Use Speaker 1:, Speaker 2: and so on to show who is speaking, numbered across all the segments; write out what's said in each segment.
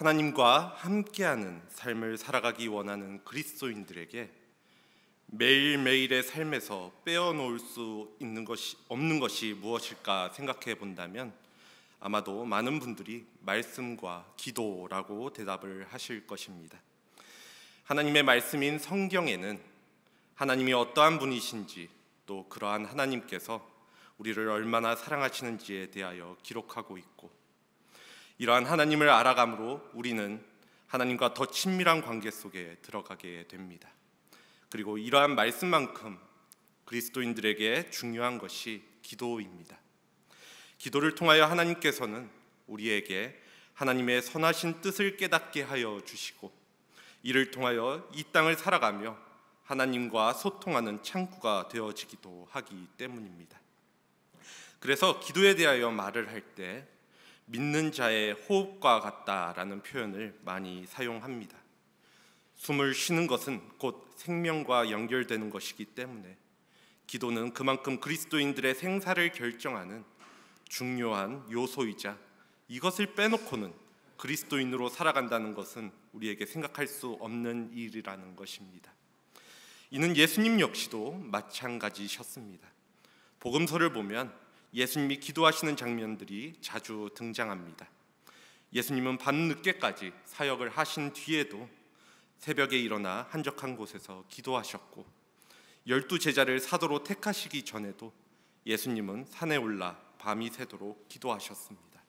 Speaker 1: 하나님과 함께하는 삶을 살아가기 원하는 그리스도인들에게 매일매일의 삶에서 빼어놓을 수 없는 것이 무엇일까 생각해 본다면 아마도 많은 분들이 말씀과 기도라고 대답을 하실 것입니다. 하나님의 말씀인 성경에는 하나님이 어떠한 분이신지, 또 그러한 하나님께서 우리를 얼마나 사랑하시는지에 대하여 기록하고 있고, 이러한 하나님을 알아감으로 우리는 하나님과 더 친밀한 관계 속에 들어가게 됩니다. 그리고 이러한 말씀만큼 그리스도인들에게 중요한 것이 기도입니다. 기도를 통하여 하나님께서는 우리에게 하나님의 선하신 뜻을 깨닫게 하여 주시고, 이를 통하여 이 땅을 살아가며 하나님과 소통하는 창구가 되어지기도 하기 때문입니다. 그래서 기도에 대하여 말을 할 때 믿는 자의 호흡과 같다라는 표현을 많이 사용합니다. 숨을 쉬는 것은 곧 생명과 연결되는 것이기 때문에 기도는 그만큼 그리스도인들의 생사를 결정하는 중요한 요소이자, 이것을 빼놓고는 그리스도인으로 살아간다는 것은 우리에게 생각할 수 없는 일이라는 것입니다. 이는 예수님 역시도 마찬가지셨습니다. 복음서를 보면 예수님이 기도하시는 장면들이 자주 등장합니다. 예수님은 밤늦게까지 사역을 하신 뒤에도 새벽에 일어나 한적한 곳에서 기도하셨고, 12 제자를 사도로 택하시기 전에도 예수님은 산에 올라 밤이 새도록 기도하셨습니다.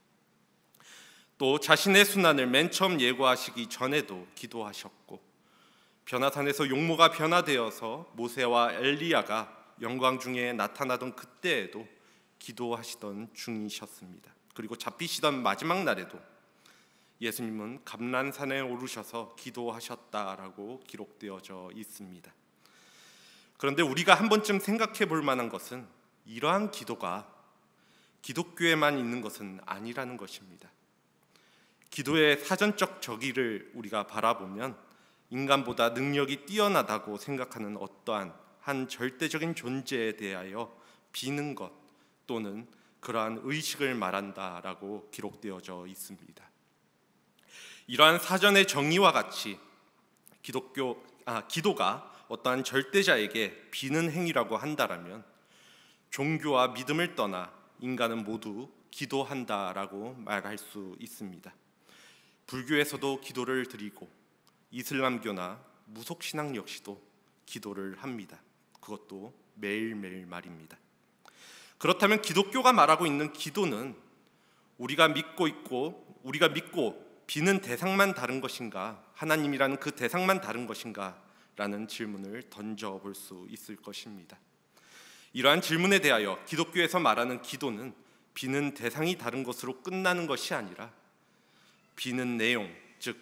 Speaker 1: 또 자신의 순환을 맨 처음 예고하시기 전에도 기도하셨고, 변화산에서 용모가 변화되어서 모세와 엘리야가 영광 중에 나타나던 그때에도 기도하시던 중이셨습니다. 그리고 잡히시던 마지막 날에도 예수님은 감람산에 오르셔서 기도하셨다라고 기록되어져 있습니다. 그런데 우리가 한 번쯤 생각해 볼 만한 것은 이러한 기도가 기독교에만 있는 것은 아니라는 것입니다. 기도의 사전적 정의를 우리가 바라보면 인간보다 능력이 뛰어나다고 생각하는 어떠한 한 절대적인 존재에 대하여 비는 것 또는 그러한 의식을 말한다라고 기록되어져 있습니다. 이러한 사전의 정의와 같이 기도가 어떠한 절대자에게 비는 행위라고 한다라면, 종교와 믿음을 떠나 인간은 모두 기도한다라고 말할 수 있습니다. 불교에서도 기도를 드리고 이슬람교나 무속신앙 역시도 기도를 합니다. 그것도 매일매일 말입니다. 그렇다면 기독교가 말하고 있는 기도는 우리가 믿고 비는 대상만 다른 것인가, 하나님이라는 그 대상만 다른 것인가 라는 질문을 던져볼 수 있을 것입니다. 이러한 질문에 대하여 기독교에서 말하는 기도는 비는 대상이 다른 것으로 끝나는 것이 아니라 비는 내용, 즉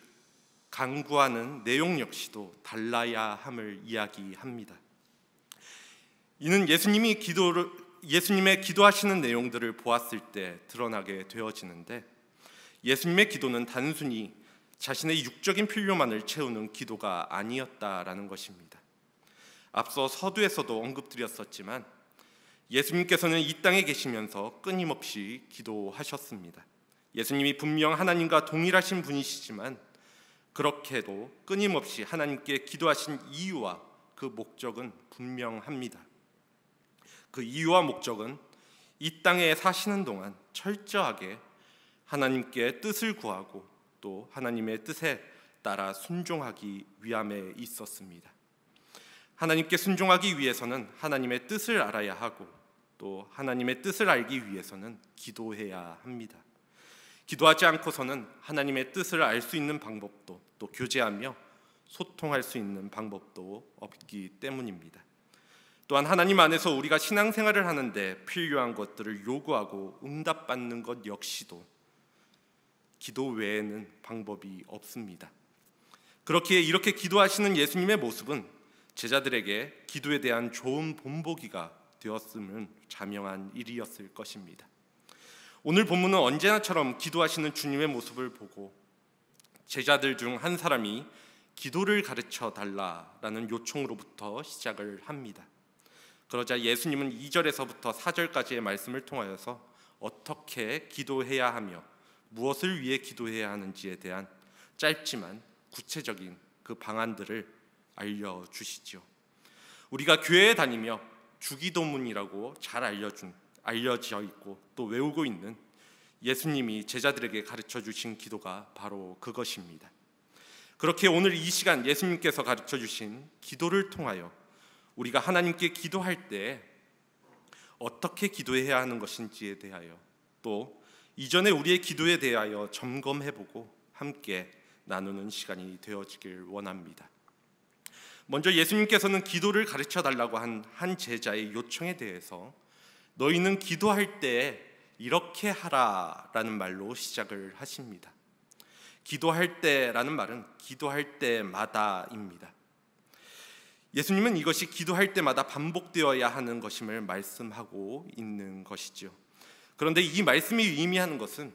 Speaker 1: 간구하는 내용 역시도 달라야 함을 이야기합니다. 이는 예수님의 기도하시는 내용들을 보았을 때 드러나게 되어지는데, 예수님의 기도는 단순히 자신의 육적인 필요만을 채우는 기도가 아니었다라는 것입니다. 앞서 서두에서도 언급드렸었지만 예수님께서는 이 땅에 계시면서 끊임없이 기도하셨습니다. 예수님이 분명 하나님과 동일하신 분이시지만 그렇게도 끊임없이 하나님께 기도하신 이유와 그 목적은 분명합니다. 그 이유와 목적은 이 땅에 사시는 동안 철저하게 하나님께 뜻을 구하고 또 하나님의 뜻에 따라 순종하기 위함에 있었습니다. 하나님께 순종하기 위해서는 하나님의 뜻을 알아야 하고, 또 하나님의 뜻을 알기 위해서는 기도해야 합니다. 기도하지 않고서는 하나님의 뜻을 알 수 있는 방법도, 또 교제하며 소통할 수 있는 방법도 없기 때문입니다. 또한 하나님 안에서 우리가 신앙생활을 하는데 필요한 것들을 요구하고 응답받는 것 역시도 기도 외에는 방법이 없습니다. 이렇게 기도하시는 예수님의 모습은 제자들에게 기도에 대한 좋은 본보기가 되었음은 자명한 일이었을 것입니다. 오늘 본문은 언제나처럼 기도하시는 주님의 모습을 보고 제자들 중 한 사람이 기도를 가르쳐 달라라는 요청으로부터 시작을 합니다. 그러자 예수님은 2절에서부터 4절까지의 말씀을 통하여서 어떻게 기도해야 하며 무엇을 위해 기도해야 하는지에 대한 짧지만 구체적인 그 방안들을 알려주시지요. 우리가 교회에 다니며 주기도문이라고 잘 알려져 있고 또 외우고 있는 예수님이 제자들에게 가르쳐 주신 기도가 바로 그것입니다. 그렇게 오늘 이 시간 예수님께서 가르쳐 주신 기도를 통하여 우리가 하나님께 기도할 때 어떻게 기도해야 하는 것인지에 대하여 또 이전에 우리의 기도에 대하여 점검해보고 함께 나누는 시간이 되어지길 원합니다. 먼저 예수님께서는 기도를 가르쳐 달라고 한 제자의 요청에 대해서 너희는 기도할 때 이렇게 하라라는 말로 시작을 하십니다. 기도할 때라는 말은 기도할 때마다입니다. 예수님은 이것이 기도할 때마다 반복되어야 하는 것임을 말씀하고 있는 것이죠. 그런데 이 말씀이 의미하는 것은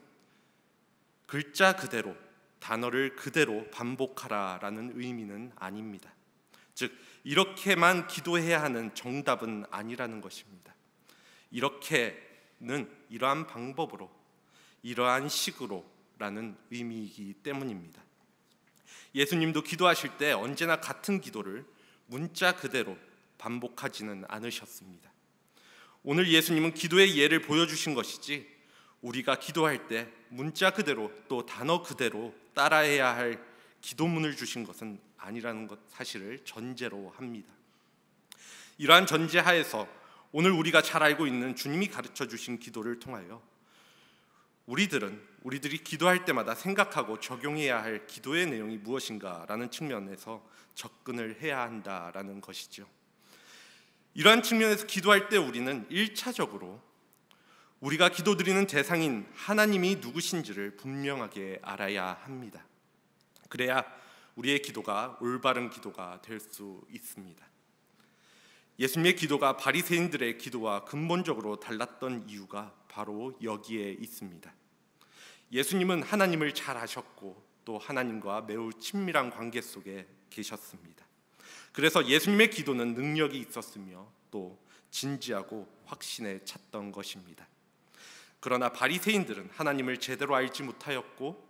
Speaker 1: 글자 그대로, 단어를 그대로 반복하라라는 의미는 아닙니다. 즉 이렇게만 기도해야 하는 정답은 아니라는 것입니다. 이렇게는 이러한 방법으로, 이러한 식으로라는 의미이기 때문입니다. 예수님도 기도하실 때 언제나 같은 기도를 문자 그대로 반복하지는 않으셨습니다. 오늘 예수님은 기도의 예를 보여주신 것이지 우리가 기도할 때 문자 그대로 또 단어 그대로 따라해야 할 기도문을 주신 것은 아니라는 것 사실을 전제로 합니다. 이러한 전제 하에서 오늘 우리가 잘 알고 있는 주님이 가르쳐 주신 기도를 통하여 우리들이 기도할 때마다 생각하고 적용해야 할 기도의 내용이 무엇인가라는 측면에서 접근을 해야 한다라는 것이죠. 이러한 측면에서 기도할 때 우리는 1차적으로 우리가 기도드리는 대상인 하나님이 누구신지를 분명하게 알아야 합니다. 그래야 우리의 기도가 올바른 기도가 될 수 있습니다. 예수님의 기도가 바리새인들의 기도와 근본적으로 달랐던 이유가 바로 여기에 있습니다. 예수님은 하나님을 잘 아셨고 또 하나님과 매우 친밀한 관계 속에 계셨습니다. 그래서 예수님의 기도는 능력이 있었으며 또 진지하고 확신에 찼던 것입니다. 그러나 바리새인들은 하나님을 제대로 알지 못하였고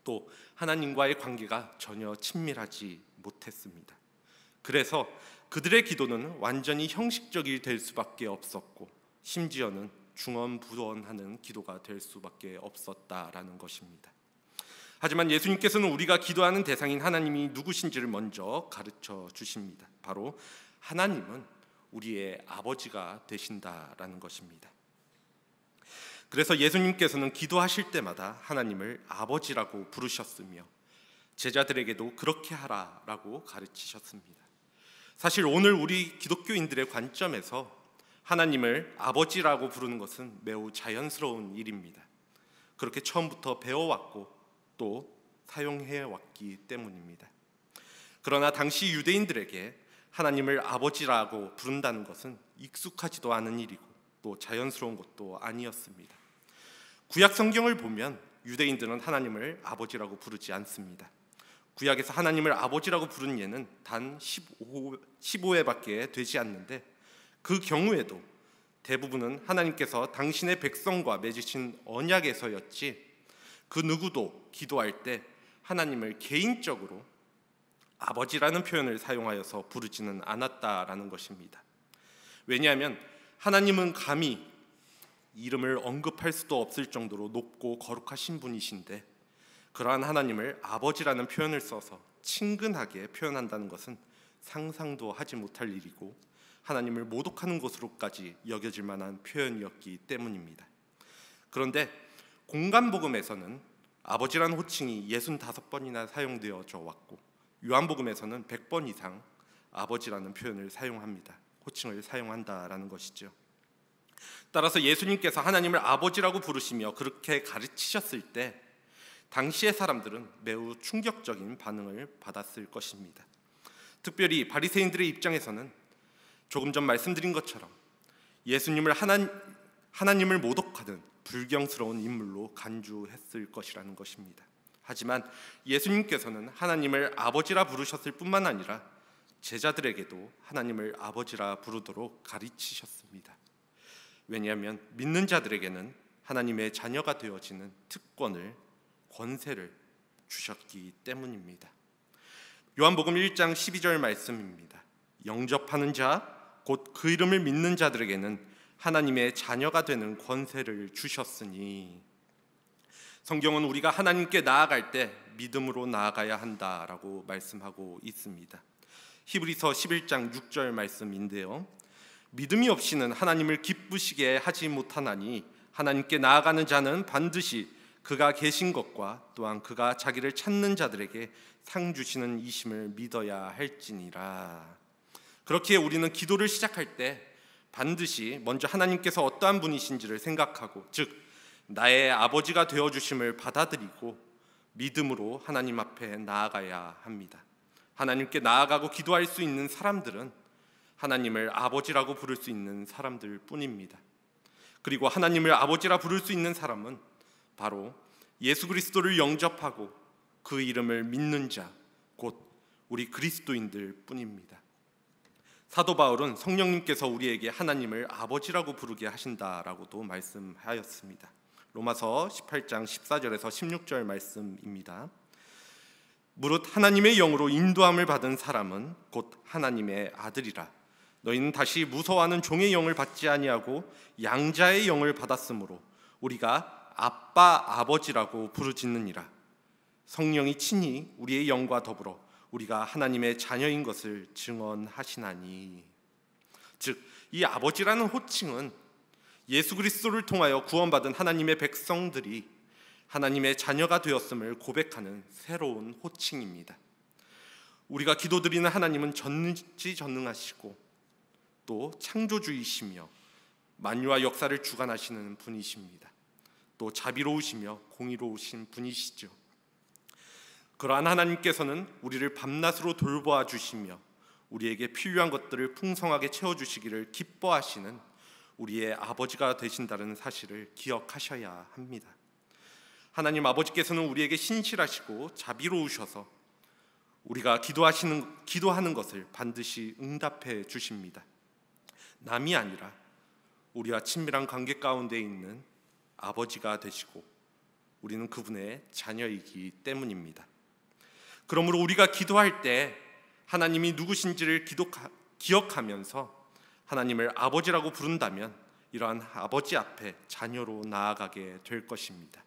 Speaker 1: 또 하나님과의 관계가 전혀 친밀하지 못했습니다. 그래서 그들의 기도는 완전히 형식적이 될 수밖에 없었고 심지어는 중언부언하는 기도가 될 수밖에 없었다라는 것입니다. 하지만 예수님께서는 우리가 기도하는 대상인 하나님이 누구신지를 먼저 가르쳐 주십니다. 바로 하나님은 우리의 아버지가 되신다라는 것입니다. 그래서 예수님께서는 기도하실 때마다 하나님을 아버지라고 부르셨으며 제자들에게도 그렇게 하라라고 가르치셨습니다. 사실 오늘 우리 기독교인들의 관점에서 하나님을 아버지라고 부르는 것은 매우 자연스러운 일입니다. 그렇게 처음부터 배워왔고 또 사용해왔기 때문입니다. 그러나 당시 유대인들에게 하나님을 아버지라고 부른다는 것은 익숙하지도 않은 일이고 또 자연스러운 것도 아니었습니다. 구약 성경을 보면 유대인들은 하나님을 아버지라고 부르지 않습니다. 구약에서 하나님을 아버지라고 부른 예는 단 15회밖에 되지 않는데 그 경우에도 대부분은 하나님께서 당신의 백성과 맺으신 언약에서였지 그 누구도 기도할 때 하나님을 개인적으로 아버지라는 표현을 사용하여서 부르지는 않았다라는 것입니다. 왜냐하면 하나님은 감히 이름을 언급할 수도 없을 정도로 높고 거룩하신 분이신데 그러한 하나님을 아버지라는 표현을 써서 친근하게 표현한다는 것은 상상도 하지 못할 일이고 하나님을 모독하는 것으로까지 여겨질 만한 표현이었기 때문입니다. 그런데 공간복음에서는 아버지라는 호칭이 65번이나 사용되어져 왔고 요한복음에서는 100번 이상 아버지라는 표현을 사용합니다. 호칭을 사용한다라는 것이죠. 따라서 예수님께서 하나님을 아버지라고 부르시며 그렇게 가르치셨을 때 당시의 사람들은 매우 충격적인 반응을 받았을 것입니다. 특별히 바리새인들의 입장에서는 조금 전 말씀드린 것처럼 예수님을 하나님을 모독하는 불경스러운 인물로 간주했을 것이라는 것입니다. 하지만 예수님께서는 하나님을 아버지라 부르셨을 뿐만 아니라 제자들에게도 하나님을 아버지라 부르도록 가르치셨습니다. 왜냐하면 믿는 자들에게는 하나님의 자녀가 되어지는 특권을, 권세를 주셨기 때문입니다. 요한복음 1장 12절 말씀입니다. 영접하는 자, 곧 그 이름을 믿는 자들에게는 하나님의 자녀가 되는 권세를 주셨으니, 성경은 우리가 하나님께 나아갈 때 믿음으로 나아가야 한다라고 말씀하고 있습니다. 히브리서 11장 6절 말씀인데요, 믿음이 없이는 하나님을 기쁘시게 하지 못하나니 하나님께 나아가는 자는 반드시 그가 계신 것과 또한 그가 자기를 찾는 자들에게 상 주시는 이심을 믿어야 할지니라. 그렇게 우리는 기도를 시작할 때 반드시 먼저 하나님께서 어떠한 분이신지를 생각하고, 즉 나의 아버지가 되어주심을 받아들이고 믿음으로 하나님 앞에 나아가야 합니다. 하나님께 나아가고 기도할 수 있는 사람들은 하나님을 아버지라고 부를 수 있는 사람들 뿐입니다. 그리고 하나님을 아버지라 부를 수 있는 사람은 바로 예수 그리스도를 영접하고 그 이름을 믿는 자, 곧 우리 그리스도인들 뿐입니다. 사도 바울은 성령님께서 우리에게 하나님을 아버지라고 부르게 하신다라고도 말씀하였습니다. 로마서 18장 14절에서 16절 말씀입니다. 무릇 하나님의 영으로 인도함을 받은 사람은 곧 하나님의 아들이라. 너희는 다시 무서워하는 종의 영을 받지 아니하고 양자의 영을 받았으므로 우리가 아빠 아버지라고 부르짖느니라. 성령이 친히 우리의 영과 더불어 우리가 하나님의 자녀인 것을 증언하시나니. 즉 이 아버지라는 호칭은 예수 그리스도를 통하여 구원받은 하나님의 백성들이 하나님의 자녀가 되었음을 고백하는 새로운 호칭입니다. 우리가 기도드리는 하나님은 전지전능하시고 또 창조주이시며 만유와 역사를 주관하시는 분이십니다. 또 자비로우시며 공의로우신 분이시죠. 그러한 하나님께서는 우리를 밤낮으로 돌보아 주시며 우리에게 필요한 것들을 풍성하게 채워주시기를 기뻐하시는 우리의 아버지가 되신다는 사실을 기억하셔야 합니다. 하나님 아버지께서는 우리에게 신실하시고 자비로우셔서 우리가 기도하는 것을 반드시 응답해 주십니다. 남이 아니라 우리와 친밀한 관계 가운데 있는 아버지가 되시고 우리는 그분의 자녀이기 때문입니다. 그러므로 우리가 기도할 때 하나님이 누구신지를 기억하면서 하나님을 아버지라고 부른다면 이러한 아버지 앞에 자녀로 나아가게 될 것입니다.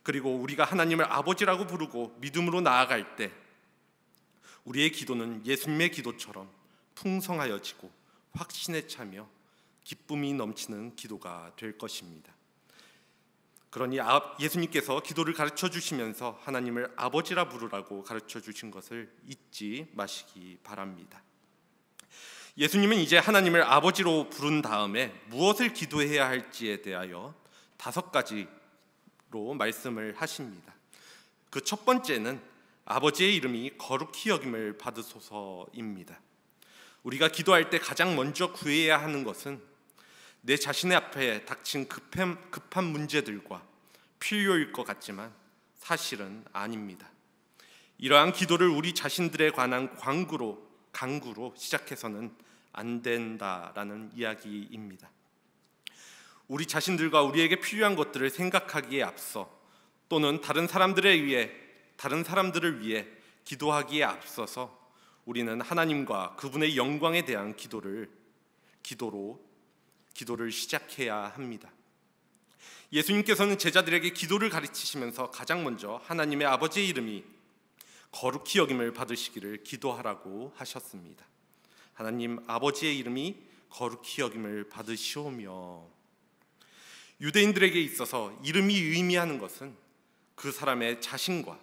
Speaker 1: 그리고 우리가 하나님을 아버지라고 부르고 믿음으로 나아갈 때 우리의 기도는 예수님의 기도처럼 풍성하여지고 확신에 차며 기쁨이 넘치는 기도가 될 것입니다. 그러니 예수님께서 기도를 가르쳐 주시면서 하나님을 아버지라 부르라고 가르쳐 주신 것을 잊지 마시기 바랍니다. 예수님은 이제 하나님을 아버지로 부른 다음에 무엇을 기도해야 할지에 대하여 5가지로 말씀을 하십니다. 그 첫 번째는 아버지의 이름이 거룩히 여김을 받으소서입니다. 우리가 기도할 때 가장 먼저 구해야 하는 것은 내 자신의 앞에 닥친 급한 문제들과 필요일 것 같지만 사실은 아닙니다. 이러한 기도를 우리 자신들에 관한 강구로 시작해서는 안 된다라는 이야기입니다. 우리 자신들과 우리에게 필요한 것들을 생각하기에 앞서 또는 다른 사람들을 위해 기도하기에 앞서서 우리는 하나님과 그분의 영광에 대한 기도를 시작해야 합니다. 예수님께서는 제자들에게 기도를 가르치시면서 가장 먼저 하나님의 아버지의 이름이 거룩히 여김을 받으시기를 기도하라고 하셨습니다. 하나님 아버지의 이름이 거룩히 여김을 받으시오며, 유대인들에게 있어서 이름이 의미하는 것은 그 사람의 자신과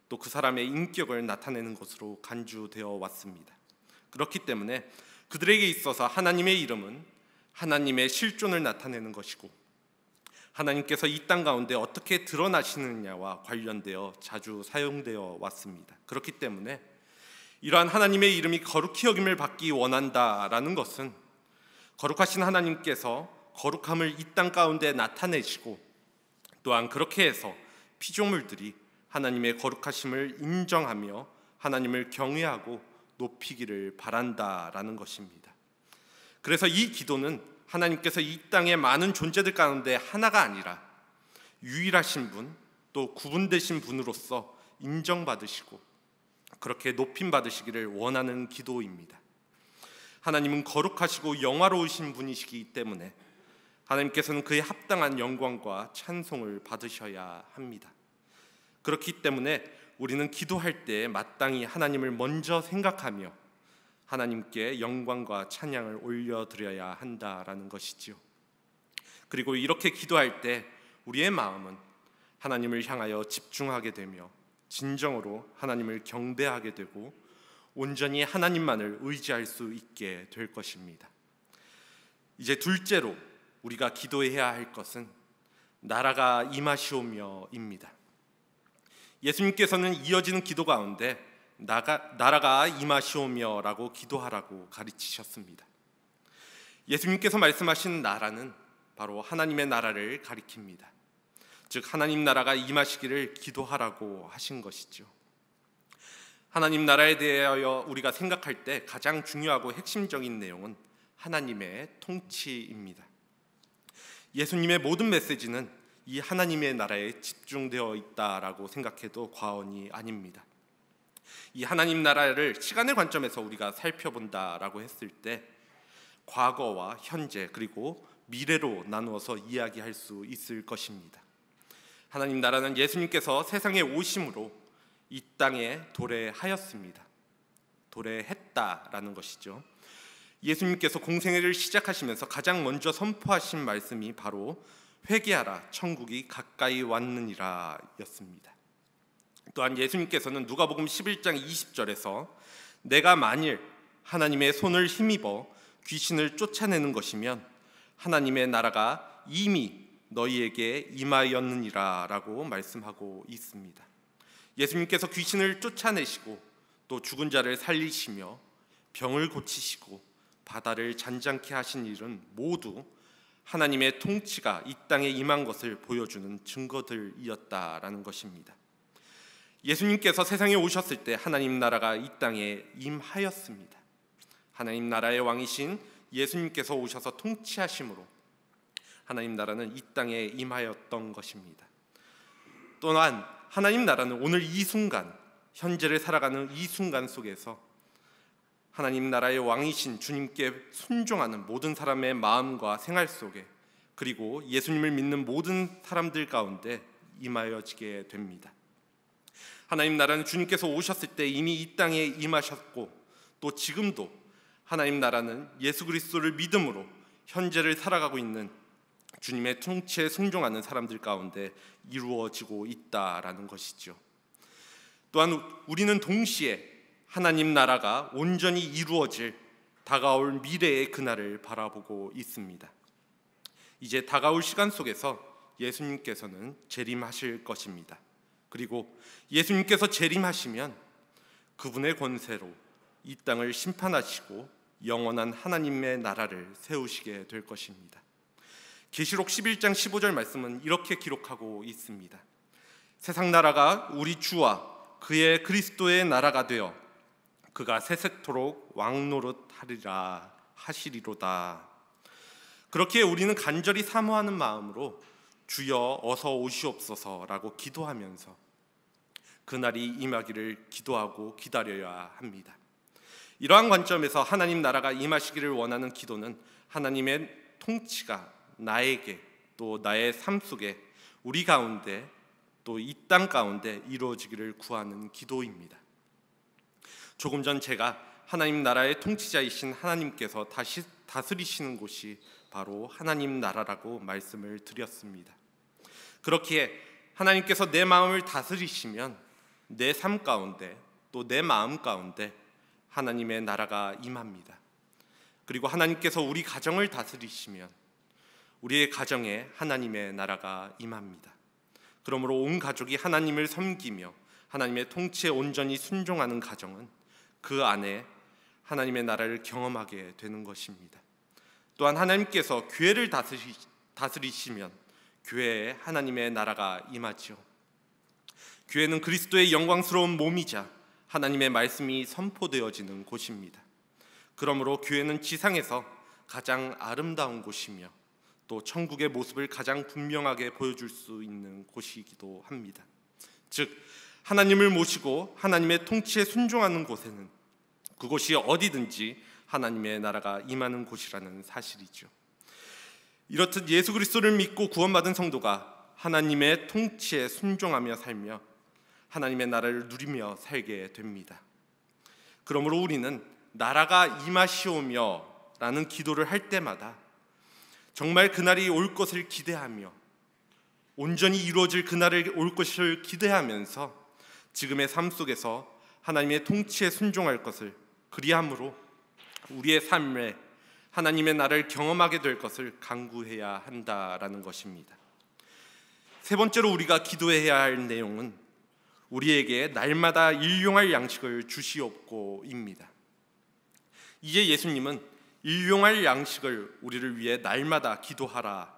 Speaker 1: 또 그 사람의 인격을 나타내는 것으로 간주되어 왔습니다. 그렇기 때문에 그들에게 있어서 하나님의 이름은 하나님의 실존을 나타내는 것이고 하나님께서 이 땅 가운데 어떻게 드러나시느냐와 관련되어 자주 사용되어 왔습니다. 그렇기 때문에 이러한 하나님의 이름이 거룩히 여김을 받기 원한다라는 것은 거룩하신 하나님께서 거룩함을 이 땅 가운데 나타내시고 또한 그렇게 해서 피조물들이 하나님의 거룩하심을 인정하며 하나님을 경외하고 높이기를 바란다라는 것입니다. 그래서 이 기도는 하나님께서 이 땅의 많은 존재들 가운데 하나가 아니라 유일하신 분, 또 구분되신 분으로서 인정받으시고 그렇게 높임받으시기를 원하는 기도입니다. 하나님은 거룩하시고 영화로우신 분이시기 때문에 하나님께서는 그에 합당한 영광과 찬송을 받으셔야 합니다. 그렇기 때문에 우리는 기도할 때 마땅히 하나님을 먼저 생각하며 하나님께 영광과 찬양을 올려드려야 한다라는 것이지요. 그리고 이렇게 기도할 때 우리의 마음은 하나님을 향하여 집중하게 되며 진정으로 하나님을 경배하게 되고 온전히 하나님만을 의지할 수 있게 될 것입니다. 이제 둘째로 우리가 기도해야 할 것은 나라가 임하시오며입니다. 예수님께서는 이어지는 기도 가운데 나라가 임하시오며라고 기도하라고 가르치셨습니다. 예수님께서 말씀하신 나라는 바로 하나님의 나라를 가리킵니다. 즉 하나님 나라가 임하시기를 기도하라고 하신 것이죠. 하나님 나라에 대하여 우리가 생각할 때 가장 중요하고 핵심적인 내용은 하나님의 통치입니다. 예수님의 모든 메시지는 이 하나님의 나라에 집중되어 있다라고 생각해도 과언이 아닙니다. 이 하나님 나라를 시간의 관점에서 우리가 살펴본다라고 했을 때 과거와 현재 그리고 미래로 나누어서 이야기할 수 있을 것입니다. 하나님 나라는 예수님께서 세상에 오심으로 이 땅에 도래하였습니다. 도래했다라는 것이죠. 예수님께서 공생애를 시작하시면서 가장 먼저 선포하신 말씀이 바로 회개하라 천국이 가까이 왔느니라 였습니다. 또한 예수님께서는 누가복음 11장 20절에서 내가 만일 하나님의 손을 힘입어 귀신을 쫓아내는 것이면 하나님의 나라가 이미 너희에게 임하였느니라 라고 말씀하고 있습니다. 예수님께서 귀신을 쫓아내시고 또 죽은 자를 살리시며 병을 고치시고 바다를 잔잔케 하신 일은 모두 하나님의 통치가 이 땅에 임한 것을 보여주는 증거들이었다라는 것입니다. 예수님께서 세상에 오셨을 때 하나님 나라가 이 땅에 임하였습니다. 하나님 나라의 왕이신 예수님께서 오셔서 통치하심으로 하나님 나라는 이 땅에 임하였던 것입니다. 또한 하나님 나라는 오늘 이 순간, 현재를 살아가는 이 순간 속에서 하나님 나라의 왕이신 주님께 순종하는 모든 사람의 마음과 생활 속에 그리고 예수님을 믿는 모든 사람들 가운데 임하여지게 됩니다. 하나님 나라는 주님께서 오셨을 때 이미 이 땅에 임하셨고 또 지금도 하나님 나라는 예수 그리스도를 믿음으로 현재를 살아가고 있는 주님의 통치에 순종하는 사람들 가운데 이루어지고 있다라는 것이죠. 또한 우리는 동시에 하나님 나라가 온전히 이루어질 다가올 미래의 그날을 바라보고 있습니다. 이제 다가올 시간 속에서 예수님께서는 재림하실 것입니다. 그리고 예수님께서 재림하시면 그분의 권세로 이 땅을 심판하시고 영원한 하나님의 나라를 세우시게 될 것입니다. 계시록 11장 15절 말씀은 이렇게 기록하고 있습니다. 세상 나라가 우리 주와 그의 그리스도의 나라가 되어 그가 세세토록 왕노릇하리라 하시리로다. 그렇게 우리는 간절히 사모하는 마음으로 주여 어서 오시옵소서라고 기도하면서 그날이 임하기를 기도하고 기다려야 합니다. 이러한 관점에서 하나님 나라가 임하시기를 원하는 기도는 하나님의 통치가 나에게 또 나의 삶 속에 우리 가운데 또 이 땅 가운데 이루어지기를 구하는 기도입니다. 조금 전 제가 하나님 나라의 통치자이신 하나님께서 다시 다스리시는 곳이 바로 하나님 나라라고 말씀을 드렸습니다. 그렇기에 하나님께서 내 마음을 다스리시면 내 삶 가운데 또 내 마음 가운데 하나님의 나라가 임합니다. 그리고 하나님께서 우리 가정을 다스리시면 우리의 가정에 하나님의 나라가 임합니다. 그러므로 온 가족이 하나님을 섬기며 하나님의 통치에 온전히 순종하는 가정은 그 안에 하나님의 나라를 경험하게 되는 것입니다. 또한 하나님께서 교회를 다스리시면 교회에 하나님의 나라가 임하지요. 교회는 그리스도의 영광스러운 몸이자 하나님의 말씀이 선포되어지는 곳입니다. 그러므로 교회는 지상에서 가장 아름다운 곳이며 또 천국의 모습을 가장 분명하게 보여줄 수 있는 곳이기도 합니다. 즉 하나님을 모시고 하나님의 통치에 순종하는 곳에는 그곳이 어디든지 하나님의 나라가 임하는 곳이라는 사실이죠. 이렇듯 예수 그리스도를 믿고 구원받은 성도가 하나님의 통치에 순종하며 살며 하나님의 나라를 누리며 살게 됩니다. 그러므로 우리는 나라가 임하시오며 라는 기도를 할 때마다 정말 그날이 올 것을 기대하며 온전히 이루어질 그날이 올 것을 기대하면서 지금의 삶 속에서 하나님의 통치에 순종할 것을, 그리함으로 우리의 삶에 하나님의 나라를 경험하게 될 것을 간구해야 한다라는 것입니다. 세 번째로 우리가 기도해야 할 내용은 우리에게 날마다 일용할 양식을 주시옵고입니다. 이제 예수님은 일용할 양식을 우리를 위해 날마다 기도하라,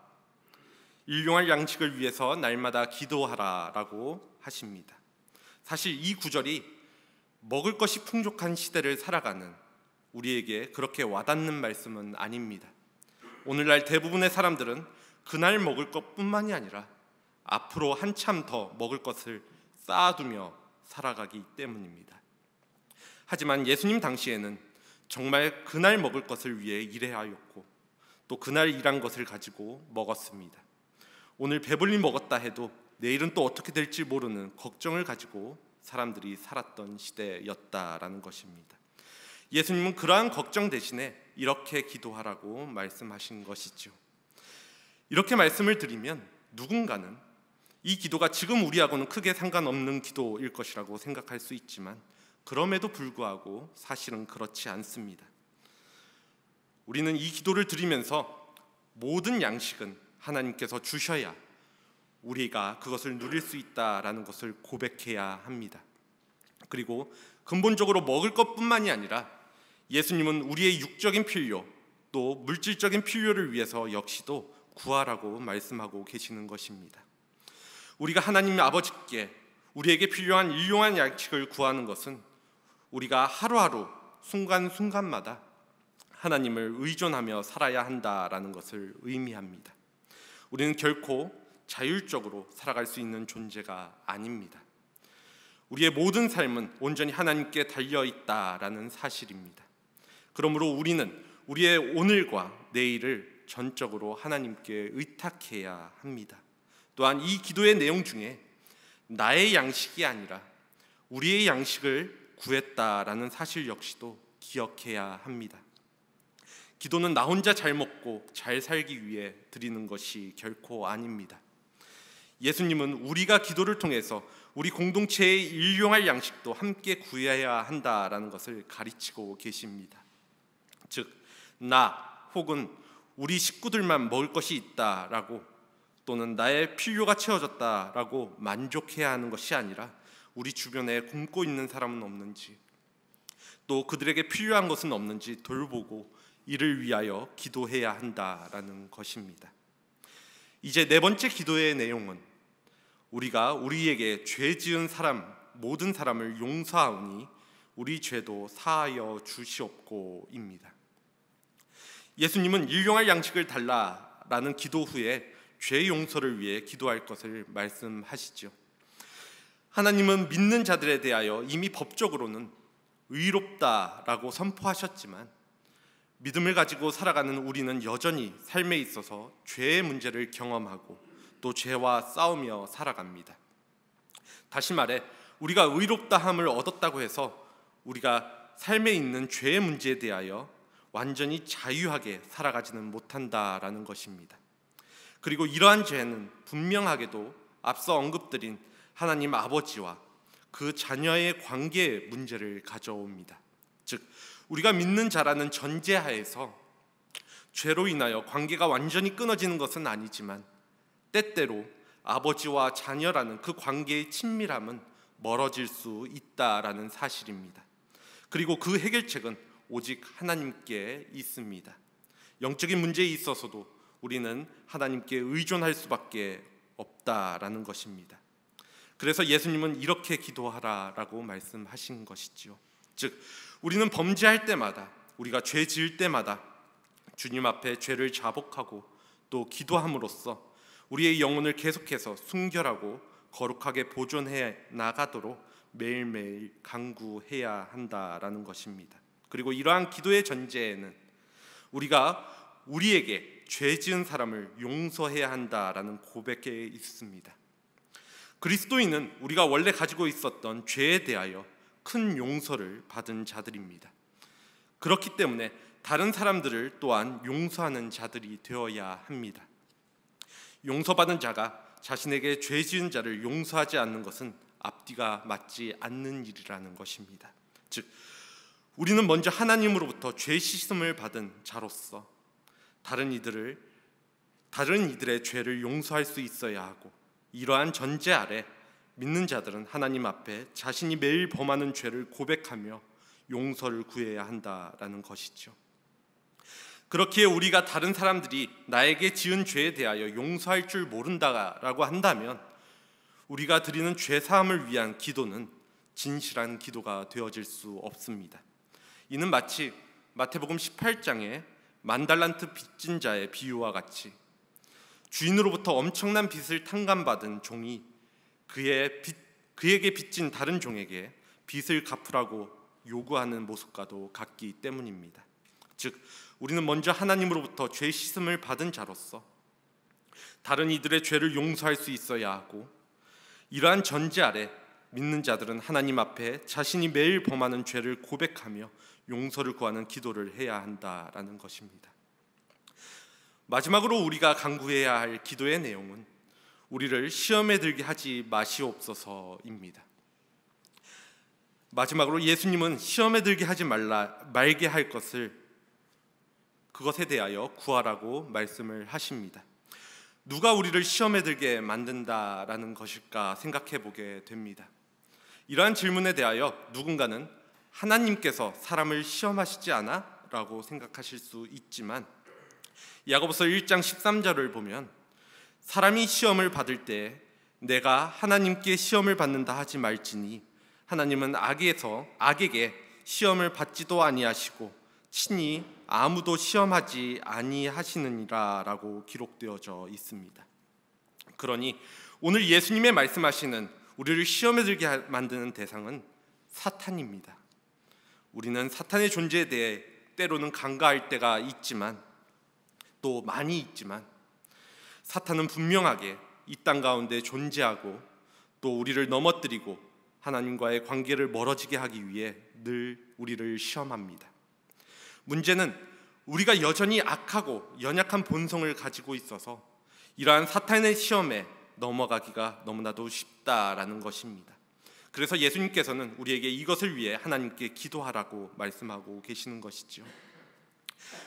Speaker 1: 일용할 양식을 위해서 날마다 기도하라라고 하십니다. 사실 이 구절이 먹을 것이 풍족한 시대를 살아가는 우리에게 그렇게 와닿는 말씀은 아닙니다. 오늘날 대부분의 사람들은 그날 먹을 것뿐만이 아니라 앞으로 한참 더 먹을 것을 쌓아두며 살아가기 때문입니다. 하지만 예수님 당시에는 정말 그날 먹을 것을 위해 일해야 하였고 또 그날 일한 것을 가지고 먹었습니다. 오늘 배불리 먹었다 해도 내일은 또 어떻게 될지 모르는 걱정을 가지고 사람들이 살았던 시대였다라는 것입니다. 예수님은 그러한 걱정 대신에 이렇게 기도하라고 말씀하신 것이죠. 이렇게 말씀을 드리면 누군가는 이 기도가 지금 우리하고는 크게 상관없는 기도일 것이라고 생각할 수 있지만 그럼에도 불구하고 사실은 그렇지 않습니다. 우리는 이 기도를 드리면서 모든 양식은 하나님께서 주셔야 우리가 그것을 누릴 수 있다라는 것을 고백해야 합니다. 그리고 근본적으로 먹을 것뿐만이 아니라 예수님은 우리의 육적인 필요 또 물질적인 필요를 위해서 역시도 구하라고 말씀하고 계시는 것입니다. 우리가 하나님 아버지께 우리에게 필요한 일용한 양식을 구하는 것은 우리가 하루하루 순간순간마다 하나님을 의존하며 살아야 한다라는 것을 의미합니다. 우리는 결코 자율적으로 살아갈 수 있는 존재가 아닙니다. 우리의 모든 삶은 온전히 하나님께 달려있다라는 사실입니다. 그러므로 우리는 우리의 오늘과 내일을 전적으로 하나님께 의탁해야 합니다. 또한 이 기도의 내용 중에 나의 양식이 아니라 우리의 양식을 구했다라는 사실 역시도 기억해야 합니다. 기도는 나 혼자 잘 먹고 잘 살기 위해 드리는 것이 결코 아닙니다. 예수님은 우리가 기도를 통해서 우리 공동체의 일용할 양식도 함께 구해야 한다라는 것을 가르치고 계십니다. 즉, 나 혹은 우리 식구들만 먹을 것이 있다라고 또는 나의 필요가 채워졌다라고 만족해야 하는 것이 아니라 우리 주변에 굶고 있는 사람은 없는지 또 그들에게 필요한 것은 없는지 돌보고 이를 위하여 기도해야 한다라는 것입니다. 이제 네 번째 기도의 내용은 우리가 우리에게 죄 지은 사람 모든 사람을 용서하오니 우리 죄도 사하여 주시옵고입니다. 예수님은 일용할 양식을 달라라는 기도 후에 죄 용서를 위해 기도할 것을 말씀하시죠. 하나님은 믿는 자들에 대하여 이미 법적으로는 의롭다라고 선포하셨지만 믿음을 가지고 살아가는 우리는 여전히 삶에 있어서 죄의 문제를 경험하고 또 죄와 싸우며 살아갑니다. 다시 말해 우리가 의롭다함을 얻었다고 해서 우리가 삶에 있는 죄의 문제에 대하여 완전히 자유하게 살아가지는 못한다라는 것입니다. 그리고 이러한 죄는 분명하게도 앞서 언급드린 하나님 아버지와 그 자녀의 관계의 문제를 가져옵니다. 즉 우리가 믿는 자라는 전제하에서 죄로 인하여 관계가 완전히 끊어지는 것은 아니지만 때때로 아버지와 자녀라는 그 관계의 친밀함은 멀어질 수 있다라는 사실입니다. 그리고 그 해결책은 오직 하나님께 있습니다. 영적인 문제에 있어서도 우리는 하나님께 의존할 수밖에 없다라는 것입니다. 그래서 예수님은 이렇게 기도하라라고 말씀하신 것이지요. 즉 우리는 범죄할 때마다 우리가 죄 지을 때마다 주님 앞에 죄를 자복하고 또 기도함으로써 우리의 영혼을 계속해서 순결하고 거룩하게 보존해 나가도록 매일매일 간구해야 한다라는 것입니다. 그리고 이러한 기도의 전제에는 우리가 우리에게 죄 지은 사람을 용서해야 한다라는 고백에 있습니다. 그리스도인은 우리가 원래 가지고 있었던 죄에 대하여 큰 용서를 받은 자들입니다. 그렇기 때문에 다른 사람들을 또한 용서하는 자들이 되어야 합니다. 용서받은 자가 자신에게 죄 지은 자를 용서하지 않는 것은 앞뒤가 맞지 않는 일이라는 것입니다. 즉, 우리는 먼저 하나님으로부터 죄 씻음을 받은 자로서 다른 이들의 죄를 용서할 수 있어야 하고, 이러한 전제 아래 믿는 자들은 하나님 앞에 자신이 매일 범하는 죄를 고백하며 용서를 구해야 한다라는 것이죠. 그렇기에 우리가 다른 사람들이 나에게 지은 죄에 대하여 용서할 줄 모른다라고 한다면 우리가 드리는 죄 사함을 위한 기도는 진실한 기도가 되어질 수 없습니다. 이는 마치 마태복음 18장의 만달란트 빚진 자의 비유와 같이 주인으로부터 엄청난 빚을 탕감받은 종이 그에게 빚진 다른 종에게 빚을 갚으라고 요구하는 모습과도 같기 때문입니다. 즉, 우리는 먼저 하나님으로부터 죄 씻음을 받은 자로서 다른 이들의 죄를 용서할 수 있어야 하고, 이러한 전제 아래 믿는 자들은 하나님 앞에 자신이 매일 범하는 죄를 고백하며 용서를 구하는 기도를 해야 한다라는 것입니다. 마지막으로 우리가 간구해야 할 기도의 내용은 우리를 시험에 들게 하지 마시옵소서입니다. 마지막으로 예수님은 시험에 들게 하지 말게 할 그것에 대하여 구하라고 말씀을 하십니다. 누가 우리를 시험에 들게 만든다라는 것일까 생각해 보게 됩니다. 이러한 질문에 대하여 누군가는 하나님께서 사람을 시험하시지 않아? 라고 생각하실 수 있지만, 야고보서 1장 13절을 보면 사람이 시험을 받을 때 내가 하나님께 시험을 받는다 하지 말지니 하나님은 악에게 시험을 받지도 아니하시고 친히 아무도 시험하지 아니하시느니라 라고 기록되어져 있습니다. 그러니 오늘 예수님의 말씀하시는 우리를 시험에 들게 만드는 대상은 사탄입니다. 우리는 사탄의 존재에 대해 때로는 간과할 때가 있지만, 또 많이 있지만, 사탄은 분명하게 이 땅 가운데 존재하고 또 우리를 넘어뜨리고 하나님과의 관계를 멀어지게 하기 위해 늘 우리를 시험합니다. 문제는 우리가 여전히 악하고 연약한 본성을 가지고 있어서 이러한 사탄의 시험에 넘어가기가 너무나도 쉽다라는 것입니다. 그래서 예수님께서는 우리에게 이것을 위해 하나님께 기도하라고 말씀하고 계시는 것이죠.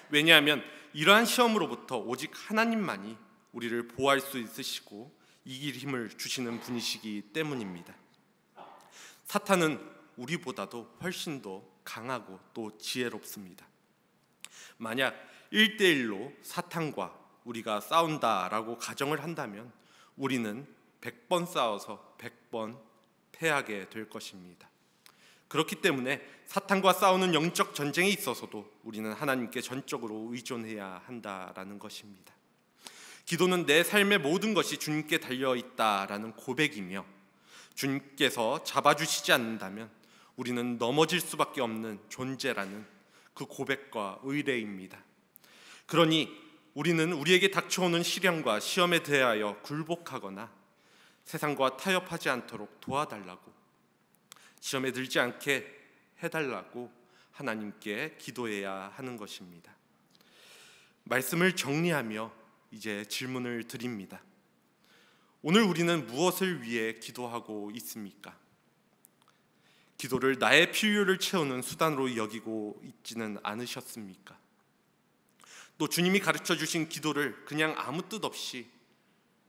Speaker 1: 왜냐하면 이러한 시험으로부터 오직 하나님만이 우리를 보호할 수 있으시고 이길 힘을 주시는 분이시기 때문입니다. 사탄은 우리보다도 훨씬 더 강하고 또 지혜롭습니다. 만약 1대1로 사탄과 우리가 싸운다라고 가정을 한다면 우리는 100번 싸워서 100번 패하게 될 것입니다. 그렇기 때문에 사탄과 싸우는 영적 전쟁에 있어서도 우리는 하나님께 전적으로 의존해야 한다라는 것입니다. 기도는 내 삶의 모든 것이 주님께 달려있다라는 고백이며, 주님께서 잡아주시지 않는다면 우리는 넘어질 수밖에 없는 존재라는 그 고백과 의뢰입니다. 그러니 우리는 우리에게 닥쳐오는 시련과 시험에 대하여 굴복하거나 세상과 타협하지 않도록 도와달라고, 시험에 들지 않게 해달라고 하나님께 기도해야 하는 것입니다. 말씀을 정리하며 이제 질문을 드립니다. 오늘 우리는 무엇을 위해 기도하고 있습니까? 기도를 나의 필요를 채우는 수단으로 여기고 있지는 않으셨습니까? 또 주님이 가르쳐 주신 기도를 그냥 아무 뜻 없이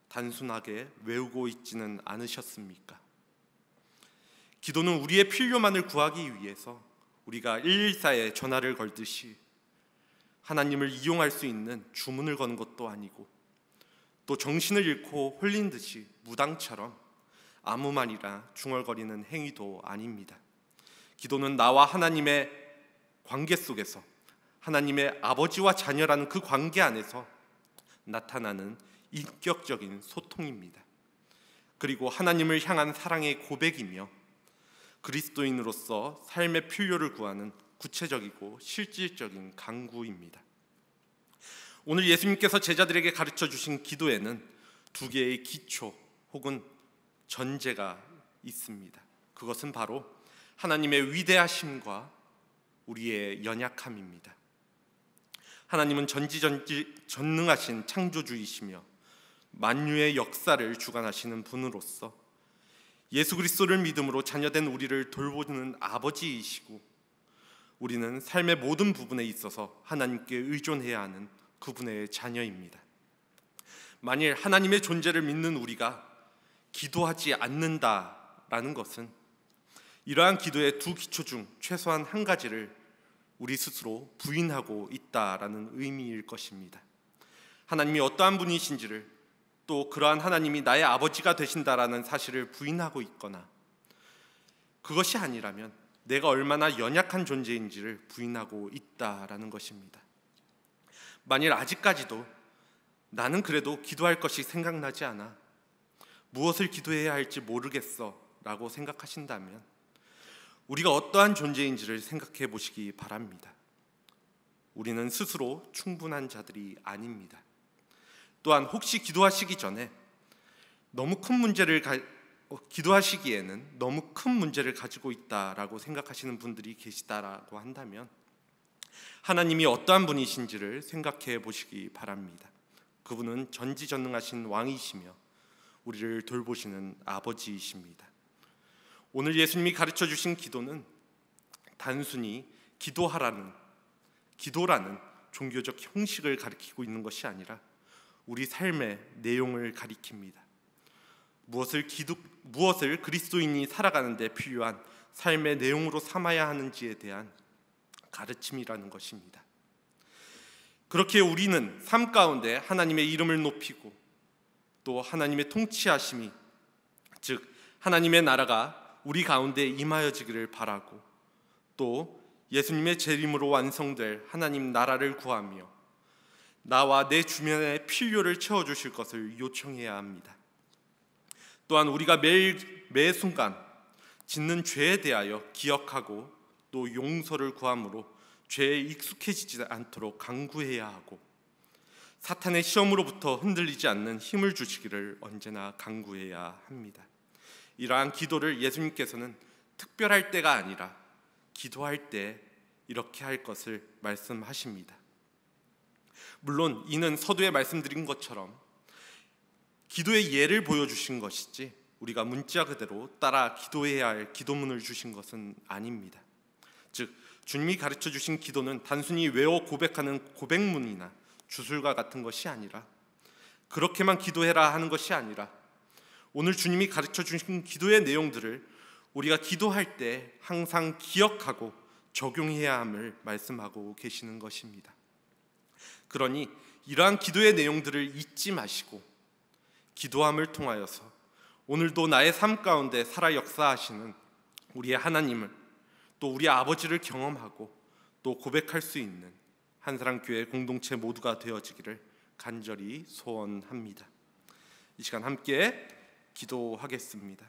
Speaker 1: 단순하게 외우고 있지는 않으셨습니까? 기도는 우리의 필요만을 구하기 위해서 우리가 114에 전화를 걸듯이 하나님을 이용할 수 있는 주문을 거는 것도 아니고, 또 정신을 잃고 홀린 듯이 무당처럼 아무 말이나 중얼거리는 행위도 아닙니다. 기도는 나와 하나님의 관계 속에서, 하나님의 아버지와 자녀라는 그 관계 안에서 나타나는 인격적인 소통입니다. 그리고 하나님을 향한 사랑의 고백이며 그리스도인으로서 삶의 필요를 구하는 구체적이고 실질적인 간구입니다. 오늘 예수님께서 제자들에게 가르쳐 주신 기도에는 두 개의 기초 혹은 전제가 있습니다. 그것은 바로 하나님의 위대하심과 우리의 연약함입니다. 하나님은 전지전능하신 창조주이시며 만유의 역사를 주관하시는 분으로서 예수 그리스도를 믿음으로 자녀된 우리를 돌보는 아버지이시고, 우리는 삶의 모든 부분에 있어서 하나님께 의존해야 하는 그분의 자녀입니다. 만일 하나님의 존재를 믿는 우리가 기도하지 않는다라는 것은 이러한 기도의 두 기초 중 최소한 한 가지를 우리 스스로 부인하고 있다라는 의미일 것입니다. 하나님이 어떠한 분이신지를, 또 그러한 하나님이 나의 아버지가 되신다라는 사실을 부인하고 있거나, 그것이 아니라면 내가 얼마나 연약한 존재인지를 부인하고 있다라는 것입니다. 만일 아직까지도 나는 그래도 기도할 것이 생각나지 않아, 무엇을 기도해야 할지 모르겠어 라고 생각하신다면 우리가 어떠한 존재인지를 생각해 보시기 바랍니다. 우리는 스스로 충분한 자들이 아닙니다. 또한 혹시 기도하시기 전에 기도하시기에는 너무 큰 문제를 가지고 있다라고 생각하시는 분들이 계시다라고 한다면 하나님이 어떠한 분이신지를 생각해 보시기 바랍니다. 그분은 전지전능하신 왕이시며 우리를 돌보시는 아버지이십니다. 오늘 예수님이 가르쳐 주신 기도는 단순히 기도라는 종교적 형식을 가리키고 있는 것이 아니라 우리 삶의 내용을 가리킵니다. 무엇을 그리스도인이 살아가는 데 필요한 삶의 내용으로 삼아야 하는지에 대한 가르침이라는 것입니다. 그렇게 우리는 삶 가운데 하나님의 이름을 높이고, 또 하나님의 통치하심이, 즉 하나님의 나라가 우리 가운데 임하여지기를 바라고, 또 예수님의 재림으로 완성될 하나님 나라를 구하며 나와 내 주변의 필요를 채워주실 것을 요청해야 합니다. 또한 우리가 매 순간 짓는 죄에 대하여 기억하고 또 용서를 구함으로 죄에 익숙해지지 않도록 간구해야 하고, 사탄의 시험으로부터 흔들리지 않는 힘을 주시기를 언제나 간구해야 합니다. 이러한 기도를 예수님께서는 특별할 때가 아니라 기도할 때 이렇게 할 것을 말씀하십니다. 물론 이는 서두에 말씀드린 것처럼 기도의 예를 보여주신 것이지 우리가 문자 그대로 따라 기도해야 할 기도문을 주신 것은 아닙니다. 즉 주님이 가르쳐 주신 기도는 단순히 외워 고백하는 고백문이나 주술과 같은 것이 아니라, 그렇게만 기도해라 하는 것이 아니라, 오늘 주님이 가르쳐 주신 기도의 내용들을 우리가 기도할 때 항상 기억하고 적용해야 함을 말씀하고 계시는 것입니다. 그러니 이러한 기도의 내용들을 잊지 마시고 기도함을 통하여서 오늘도 나의 삶 가운데 살아 역사하시는 우리의 하나님을, 또 우리 아버지를 경험하고 또 고백할 수 있는 한사랑교회 공동체 모두가 되어지기를 간절히 소원합니다. 이 시간 함께 기도하겠습니다.